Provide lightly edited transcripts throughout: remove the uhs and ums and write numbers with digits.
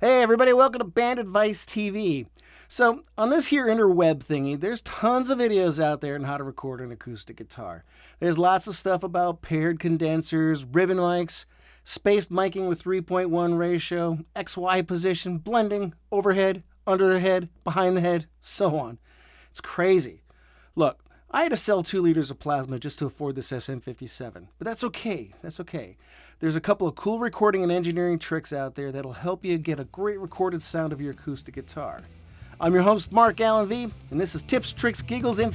Hey everybody, welcome to Band Advice TV. So on this here interweb thingy, there's tons of videos out there on how to record an acoustic guitar. There's lots of stuff about paired condensers, ribbon mics, spaced miking with 3.1 ratio, XY position, blending, overhead, under the head, behind the head, so on. It's crazy. Look, I had to sell 2 liters of plasma just to afford this SM57, but that's okay. That's okay. There's a couple of cool recording and engineering tricks out there that'll help you get a great recorded sound of your acoustic guitar. I'm your host, Mark Allen V, and this is Tips, Tricks, Giggles, and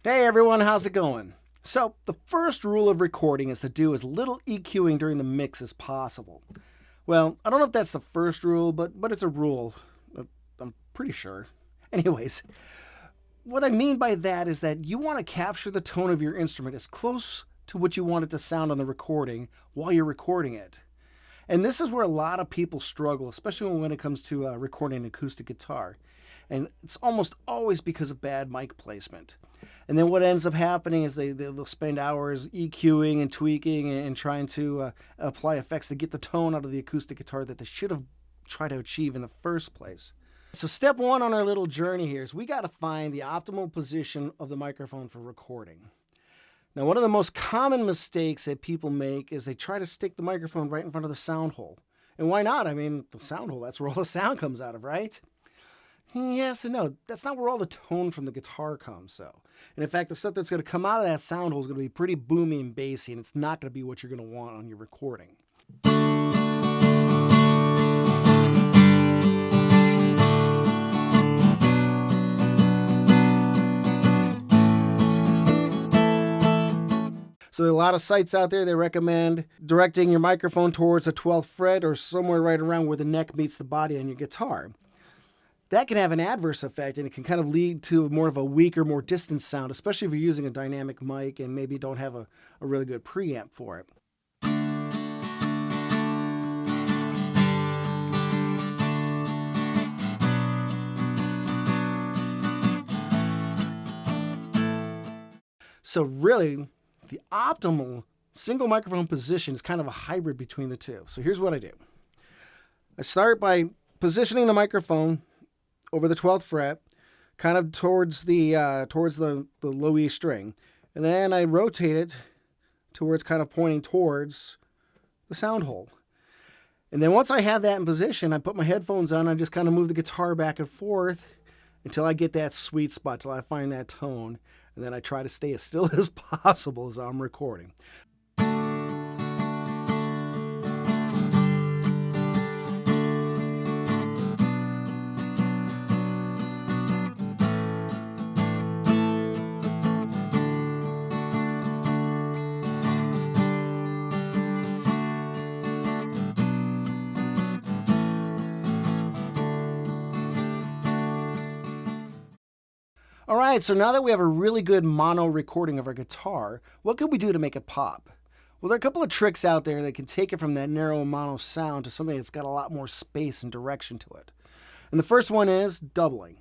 Hey everyone, how's it going? So, the first rule of recording is to do as little EQing during the mix as possible. Well, I don't know if that's the first rule, but it's a rule. I'm pretty sure. Anyways, what I mean by that is that you want to capture the tone of your instrument as close to what you want it to sound on the recording while you're recording it. And this is where a lot of people struggle, especially when it comes to recording an acoustic guitar. And it's almost always because of bad mic placement. And then what ends up happening is they'll spend hours EQing and tweaking and trying to apply effects to get the tone out of the acoustic guitar that they should have tried to achieve in the first place. So step one on our little journey here is we got to find the optimal position of the microphone for recording. Now, one of the most common mistakes that people make is they try to stick the microphone right in front of the sound hole. And why not? I mean, the sound hole, that's where all the sound comes out of, right? Yes and no. That's not where all the tone from the guitar comes, though. And in fact, the stuff that's going to come out of that sound hole is going to be pretty boomy and bassy, and it's not going to be what you're going to want on your recording. So there are a lot of sites out there that recommend directing your microphone towards the 12th fret or somewhere right around where the neck meets the body on your guitar. That can have an adverse effect, and it can kind of lead to more of a weaker, more distant sound, especially if you're using a dynamic mic and maybe don't have a really good preamp for it. So really, the optimal single microphone position is kind of a hybrid between the two. So here's what I do. I start by positioning the microphone over the 12th fret, kind of towards the low E string. And then I rotate it to where it's kind of pointing towards the sound hole. And then once I have that in position, I put my headphones on and I just kind of move the guitar back and forth until I get that sweet spot, till I find that tone. And then I try to stay as still as possible as I'm recording. All right, so now that we have a really good mono recording of our guitar, what can we do to make it pop? Well, there are a couple of tricks out there that can take it from that narrow mono sound to something that's got a lot more space and direction to it. And the first one is doubling.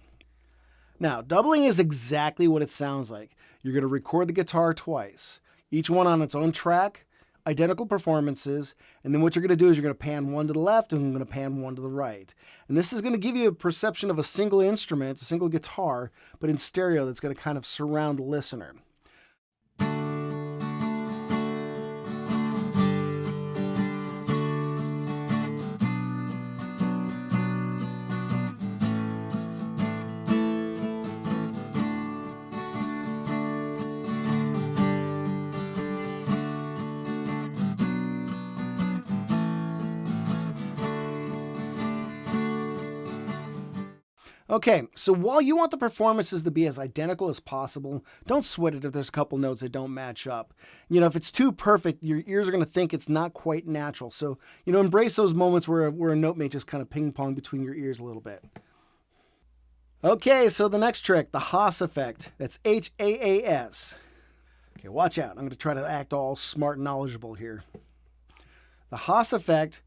Now, doubling is exactly what it sounds like. You're going to record the guitar twice, each one on its own track, identical performances, and then what you're going to do is you're going to pan one to the left and I'm going to pan one to the right. And this is going to give you a perception of a single instrument, a single guitar, but in stereo that's going to kind of surround the listener. Okay, so while you want the performances to be as identical as possible, don't sweat it if there's a couple notes that don't match up. You know, if it's too perfect, your ears are going to think it's not quite natural. So, you know, embrace those moments where a note may just kind of ping-pong between your ears a little bit. Okay, so the next trick, the Haas effect. That's H-A-A-S. Okay, watch out. I'm going to try to act all smart and knowledgeable here. The Haas effect,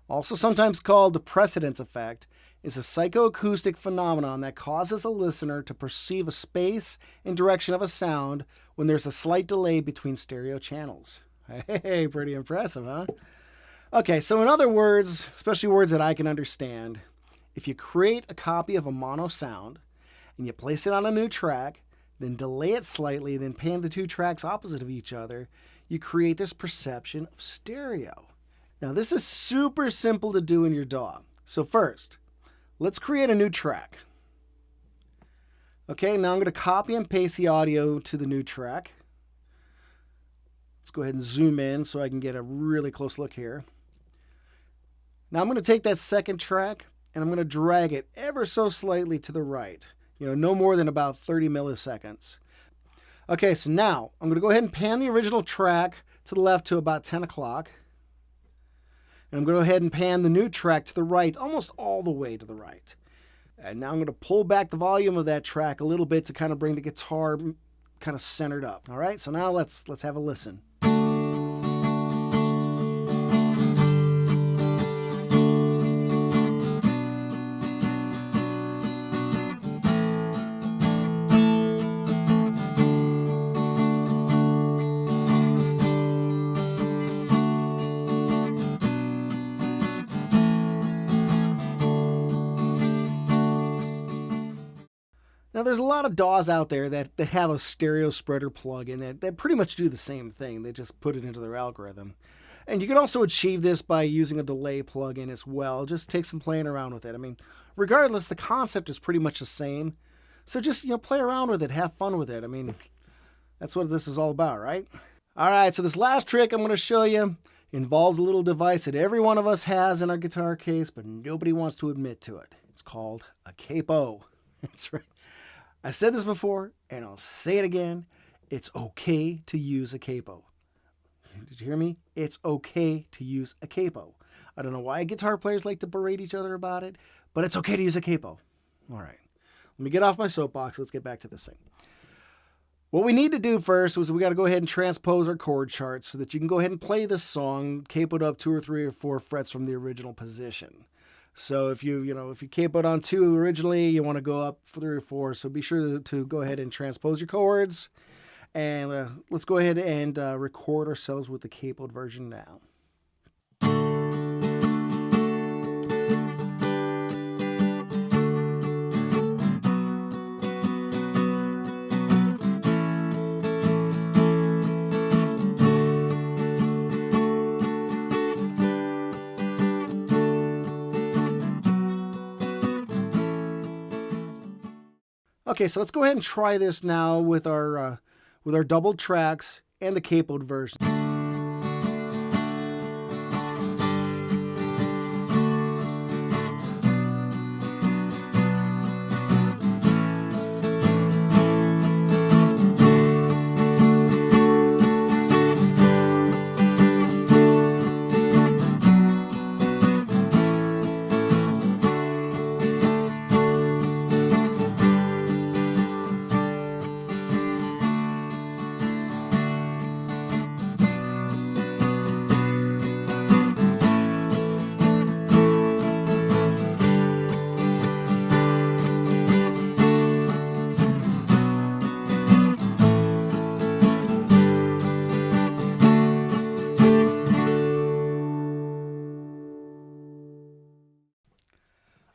also sometimes called the precedence effect, is a psychoacoustic phenomenon that causes a listener to perceive a space and direction of a sound when there's a slight delay between stereo channels. Hey, pretty impressive, huh? Okay, so in other words, especially words that I can understand, if you create a copy of a mono sound and you place it on a new track, then delay it slightly, then pan the two tracks opposite of each other, you create this perception of stereo. Now, this is super simple to do in your DAW. So first, let's create a new track. Okay, now I'm going to copy and paste the audio to the new track. Let's go ahead and zoom in so I can get a really close look here. Now I'm going to take that second track and I'm going to drag it ever so slightly to the right. No more than about 30 milliseconds. Okay, so now I'm going to go ahead and pan the original track to the left to about 10 o'clock. And I'm going to go ahead and pan the new track to the right, almost all the way to the right. And now I'm going to pull back the volume of that track a little bit to kind of bring the guitar kind of centered up. All right, so now let's have a listen. Now, there's a lot of DAWs out there that have a stereo spreader plugin that pretty much do the same thing. They just put it into their algorithm. And you can also achieve this by using a delay plugin as well. Just take some playing around with it. I mean, regardless, the concept is pretty much the same. So just, play around with it. Have fun with it. I mean, that's what this is all about, right? All right, so this last trick I'm going to show you involves a little device that every one of us has in our guitar case, but nobody wants to admit to it. It's called a capo. That's right. I said this before, and I'll say it again. It's okay to use a capo. Did you hear me? It's okay to use a capo. I don't know why guitar players like to berate each other about it, but it's okay to use a capo. All right. Let me get off my soapbox. Let's get back to this thing. What we need to do first was we got to go ahead and transpose our chord chart so that you can go ahead and play this song capoed up 2 or 3 or 4 frets from the original position. So if you capoed on 2 originally, you want to go up 3 or 4. So be sure to go ahead and transpose your chords. And let's go ahead and record ourselves with the capoed version now. Okay, so let's go ahead and try this now with our doubled tracks and the capoed version.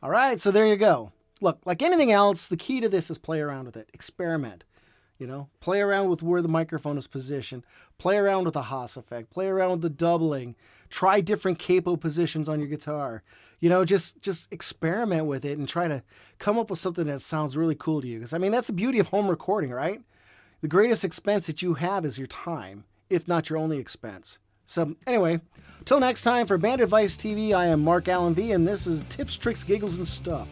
All right, so there you go. Look, like anything else, the key to this is play around with it. Experiment. Play around with where the microphone is positioned. Play around with the Haas effect. Play around with the doubling. Try different capo positions on your guitar. Just experiment with it and try to come up with something that sounds really cool to you. Because, that's the beauty of home recording, right? The greatest expense that you have is your time, if not your only expense. So anyway, till next time, for Band Advice TV, I am Mark Allen V, and this is Tips, Tricks, Giggles, and Stuff.